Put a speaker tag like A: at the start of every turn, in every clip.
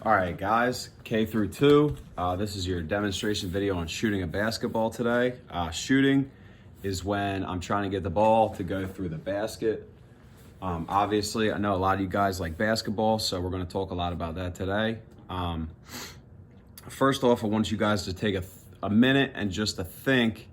A: All right, guys, K through 2. This is your demonstration video on shooting a basketball today. Shooting is when I'm trying to get the ball to go through the basket. Obviously, I know a lot of you guys like basketball, so we're going to talk a lot about that today. First off, I want you guys to take a minute and just to think,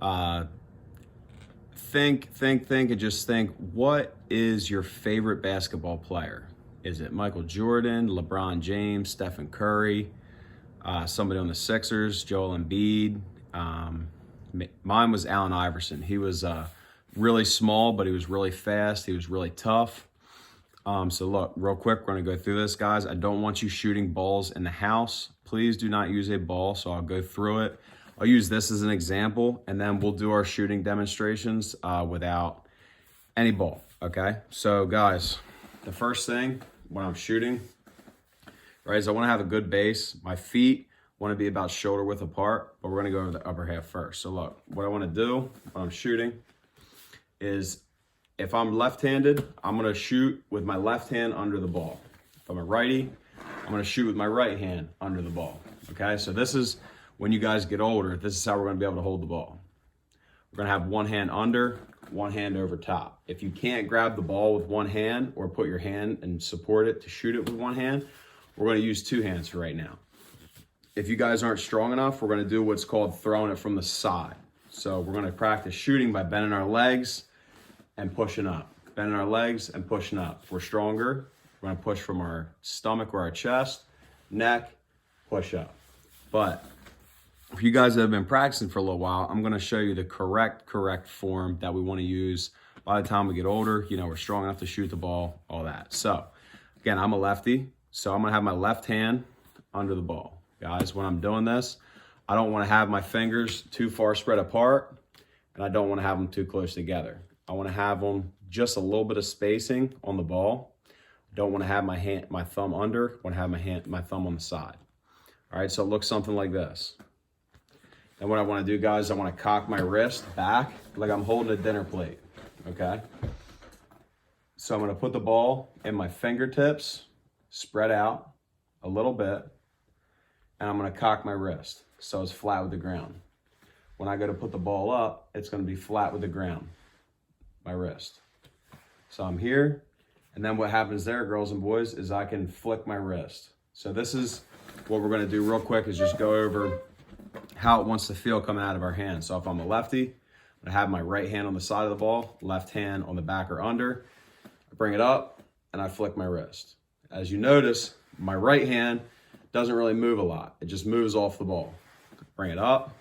A: and just think, what is your favorite basketball player? Is it Michael Jordan, LeBron James, Stephen Curry, somebody on the Sixers, Joel Embiid? Mine was Allen Iverson. He was really small, but he was really fast. He was really tough. So look, real quick, we're going to go through this, guys. I don't want you shooting balls in the house. Please do not use a ball, so I'll go through it. I'll use this as an example, and then we'll do our shooting demonstrations without any ball, okay? So, guys, the first thing when I'm shooting, right, is I want to have a good base. My feet want to be about shoulder width apart, but we're going to go over the upper half first. So, look, what I want to do when I'm shooting is if I'm left-handed, I'm going to shoot with my left hand under the ball. If I'm a righty, I'm going to shoot with my right hand under the ball, okay? So this is when you guys get older, this is how we're going to be able to hold the ball. We're going to have one hand under, one hand over top. If you can't grab the ball with one hand or put your hand and support it to shoot it with one hand, we're going to use two hands for right now. If you guys aren't strong enough, we're going to do what's called throwing it from the side. So we're going to practice shooting by bending our legs and pushing up. Bending our legs and pushing up. If we're stronger, we're going to push from our stomach or our chest, neck, push up. But if you guys have been practicing for a little while, I'm going to show you the correct form that we want to use by the time we get older. You know, we're strong enough to shoot the ball, all that. So, again, I'm a lefty, so I'm going to have my left hand under the ball. Guys, when I'm doing this, I don't want to have my fingers too far spread apart, and I don't want to have them too close together. I want to have them just a little bit of spacing on the ball. Don't want to have my thumb under. Want to have my thumb on the side. All right, so it looks something like this. And what I want to do, guys, I want to cock my wrist back like I'm holding a dinner plate, okay? So I'm going to put the ball in my fingertips, spread out a little bit, and I'm going to cock my wrist so it's flat with the ground. When I go to put the ball up, it's going to be flat with the ground, my wrist. So I'm here, and then what happens there, girls and boys, is I can flick my wrist. So this is what we're going to do real quick is just go over how it wants to feel coming out of our hands. So if I'm a lefty, I'm gonna have my right hand on the side of the ball, left hand on the back or under. I bring it up and I flick my wrist. As you notice, my right hand doesn't really move a lot. It just moves off the ball. Bring it up,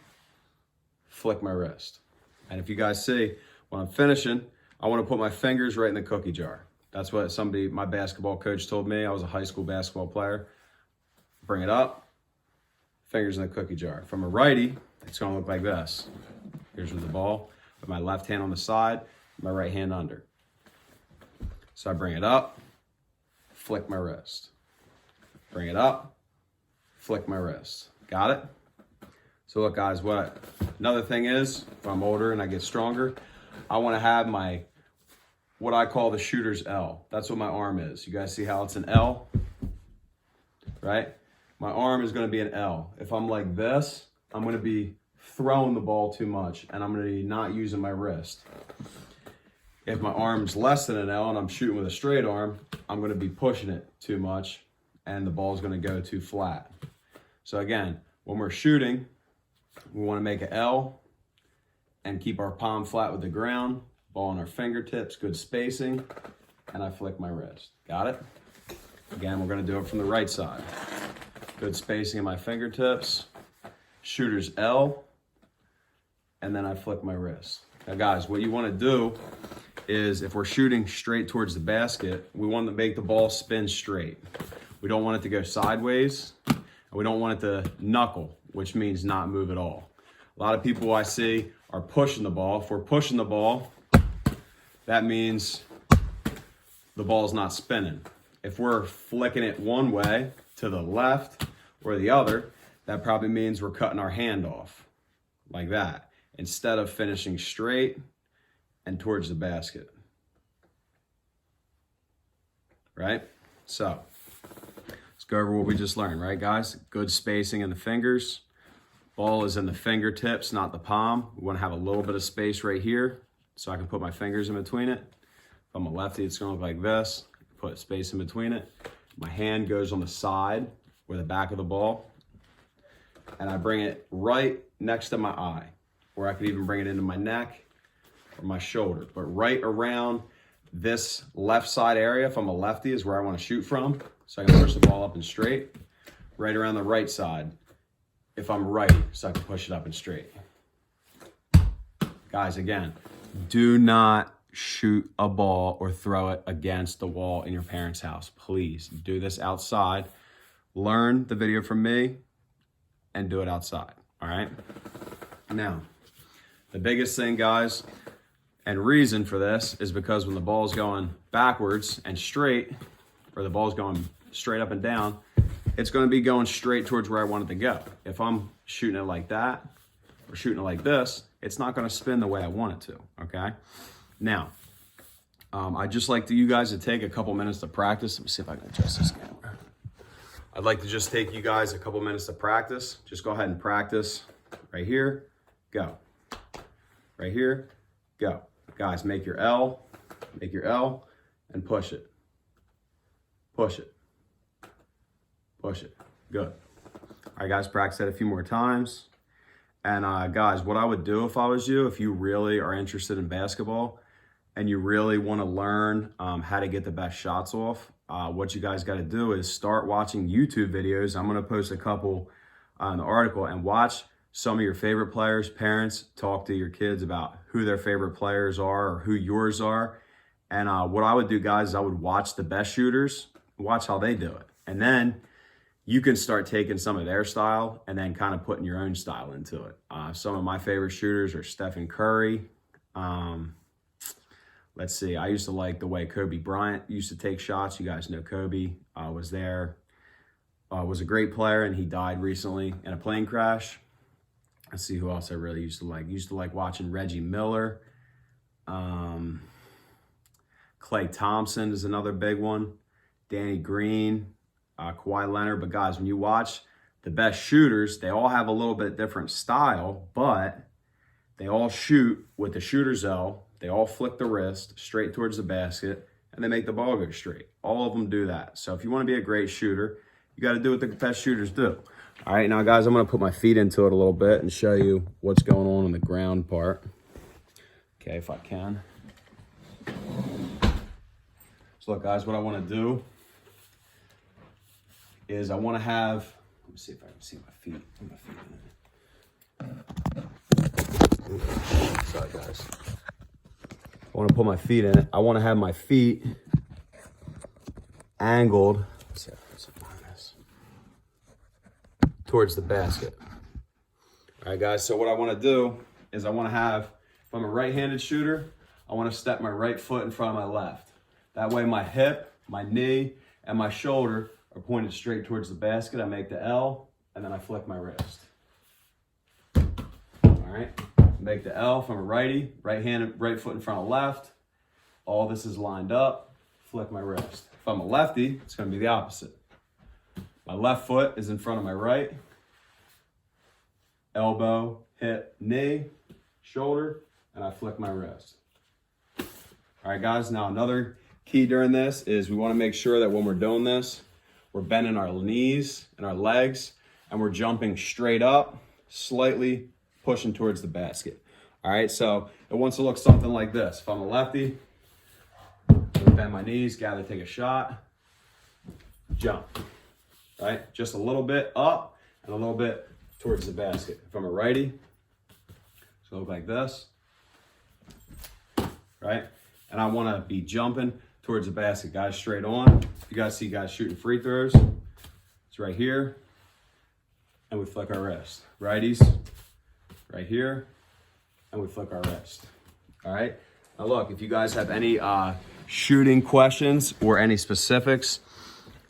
A: flick my wrist. And if you guys see, when I'm finishing, I wanna put my fingers right in the cookie jar. That's what my basketball coach told me. I was a high school basketball player. Bring it up, fingers in the cookie jar. From a righty, it's gonna look like this. Here's with the ball, with my left hand on the side, my right hand under. So I bring it up, flick my wrist. Bring it up, flick my wrist. Got it? So look, guys, another thing is, if I'm older and I get stronger, I wanna have what I call the shooter's L. That's what my arm is. You guys see how it's an L, right? My arm is going to be an L. If I'm like this, I'm going to be throwing the ball too much, and I'm going to be not using my wrist. If my arm's less than an L and I'm shooting with a straight arm, I'm going to be pushing it too much, and the ball's going to go too flat. So again, when we're shooting, we want to make an L and keep our palm flat with the ground, ball on our fingertips, good spacing, and I flick my wrist. Got it? Again, we're going to do it from the right side. Good spacing in my fingertips, shooter's L, and then I flick my wrist. Now guys, what you want to do is if we're shooting straight towards the basket, we want to make the ball spin straight. We don't want it to go sideways, and we don't want it to knuckle, which means not move at all. A lot of people I see are pushing the ball. If we're pushing the ball, that means the ball's not spinning. If we're flicking it one way to the left or the other, that probably means we're cutting our hand off like that instead of finishing straight and towards the basket, right? So Let's go over what we just learned, right, guys? Good spacing in the fingers. Ball is in the fingertips, not the palm. We want to have a little bit of space right here so I can put my fingers in between it. If I'm a lefty, it's going to look like this. Put space in between it. My hand goes on the side or the back of the ball, and I bring it right next to my eye, or I could even bring it into my neck or my shoulder. But right around this left side area, if I'm a lefty, is where I want to shoot from, so I can push the ball up and straight. Right around the right side, if I'm righty, so I can push it up and straight. Guys, again, do not shoot a ball or throw it against the wall in your parents' house. Please do this outside. Learn the video from me and do it outside, all right? Now, the biggest thing, guys, and reason for this is because when the ball's going backwards and straight, or the ball's going straight up and down, it's going to be going straight towards where I want it to go. If I'm shooting it like that or shooting it like this, it's not going to spin the way I want it to, okay? Now, I'd just like you guys to take a couple minutes to practice. Let me see if I can adjust this camera. I'd like to just take you guys a couple minutes to practice. Just go ahead and practice. Right here, go. Right here, go. Guys, make your L, and push it. Push it. Push it. Good. All right, guys, practice that a few more times. And guys, what I would do if I was you, if you really are interested in basketball and you really want to learn how to get the best shots off, what you guys got to do is start watching YouTube videos. I'm going to post a couple in the article, and watch some of your favorite players. Parents, talk to your kids about who their favorite players are or who yours are. And what I would do, guys, is I would watch the best shooters, watch how they do it. And then you can start taking some of their style and then kind of putting your own style into it. Some of my favorite shooters are Stephen Curry. Let's see, I used to like the way Kobe Bryant used to take shots. You guys know Kobe was there. Was a great player, and he died recently in a plane crash. Let's see who else I really used to like. Used to like watching Reggie Miller. Klay Thompson is another big one. Danny Green. Kawhi Leonard. But guys, when you watch the best shooters, they all have a little bit different style, but they all shoot with the shooter's L. They all flick the wrist straight towards the basket, and they make the ball go straight. All of them do that. So if you want to be a great shooter, you got to do what the best shooters do. All right, now guys, I'm going to put my feet into it a little bit and show you what's going on the ground part. Okay, if I can. So look, guys, what I want to do is I want to have, let me see if I can see my feet. Sorry, guys. I want to put my feet in it. I want to have my feet angled towards the basket. All right, guys, so what I want to do is I want to have, if I'm a right-handed shooter, I want to step my right foot in front of my left. That way my hip, my knee, and my shoulder are pointed straight towards the basket. I make the L, and then I flick my wrist. All right, make the L from a righty, right foot in front of left. All this is lined up, flick my wrist. If I'm a lefty, it's gonna be the opposite. My left foot is in front of my right. Elbow, hip, knee, shoulder, and I flick my wrist. All right, guys, now another key during this is we wanna make sure that when we're doing this, we're bending our knees and our legs, and we're jumping straight up, slightly pushing towards the basket. All right, so it wants to look something like this. If I'm a lefty, bend my knees, gather, take a shot, jump. Right, just a little bit up and a little bit towards the basket. If I'm a righty, it's gonna look like this, right? And I wanna be jumping towards the basket, guys, straight on. If you guys see guys shooting free throws, it's right here, and we flick our wrist. Righties, right here, and we flick our wrist. All right, now look, if you guys have any shooting questions or any specifics,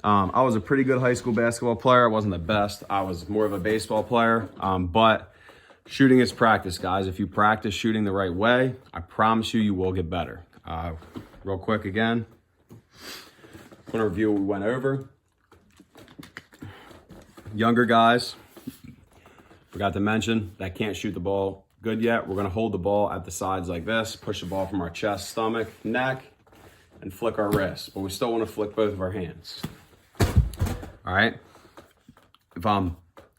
A: I was a pretty good high school basketball player. I wasn't the best. I was more of a baseball player, but shooting is practice, guys. If you practice shooting the right way, I promise you, you will get better. Real quick again, I'm gonna review what we went over. younger guys, forgot to mention, that can't shoot the ball good yet. We're gonna hold the ball at the sides like this, push the ball from our chest, stomach, neck, and flick our wrists. But we still wanna flick both of our hands. All right? If I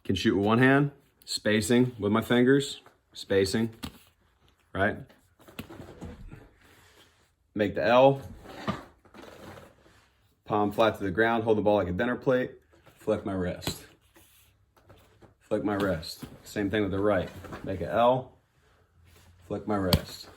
A: can shoot with one hand, spacing with my fingers, spacing, right? Make the L, palm flat to the ground, hold the ball like a dinner plate, flick my wrist. Flick my wrist. Same thing with the right. Make an L, flick my wrist.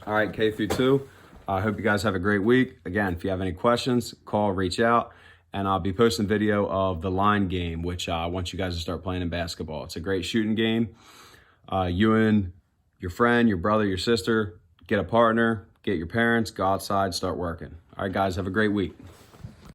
A: All right, K-2. I hope you guys have a great week. Again, if you have any questions, call, reach out, and I'll be posting video of the line game, which I want you guys to start playing in basketball. It's a great shooting game. You and your friend, your brother, your sister, get a partner, get your parents, go outside, start working. All right, guys, have a great week.